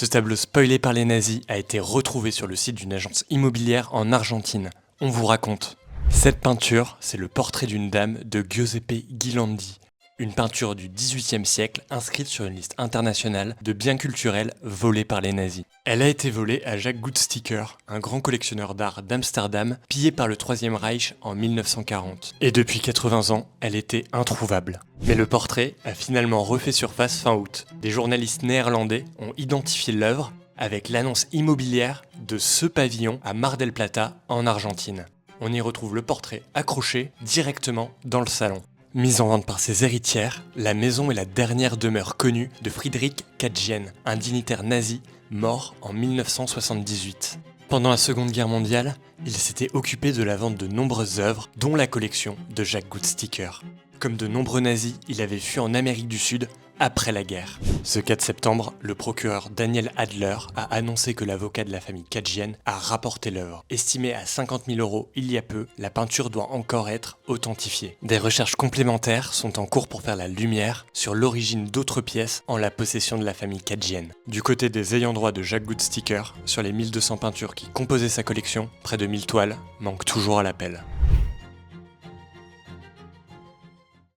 Ce tableau spoilé par les nazis a été retrouvé sur le site d'une agence immobilière en Argentine. On vous raconte. Cette peinture, c'est le portrait d'une dame de Giuseppe Ghirlandaio. Une peinture du XVIIIe siècle inscrite sur une liste internationale de biens culturels volés par les nazis. Elle a été volée à Jacques Guttsticker, un grand collectionneur d'art d'Amsterdam, pillé par le Troisième Reich en 1940. Et depuis 80 ans, elle était introuvable. Mais le portrait a finalement refait surface fin août. Des journalistes néerlandais ont identifié l'œuvre avec l'annonce immobilière de ce pavillon à Mar del Plata, en Argentine. On y retrouve le portrait accroché directement dans le salon. Mise en vente par ses héritières, la maison est la dernière demeure connue de Friedrich Katjen, un dignitaire nazi mort en 1978. Pendant la Seconde Guerre mondiale, il s'était occupé de la vente de nombreuses œuvres, dont la collection de Jacques Guttsticker. Comme de nombreux nazis, il avait fui en Amérique du Sud après la guerre. Ce 4 septembre, le procureur Daniel Adler a annoncé que l'avocat de la famille Katjen a rapporté l'œuvre. Estimée à 50 000 € il y a peu, la peinture doit encore être authentifiée. Des recherches complémentaires sont en cours pour faire la lumière sur l'origine d'autres pièces en la possession de la famille Katjen. Du côté des ayants droit de Jacques Guttsticker, sur les 1200 peintures qui composaient sa collection, près de 1000 toiles manquent toujours à l'appel.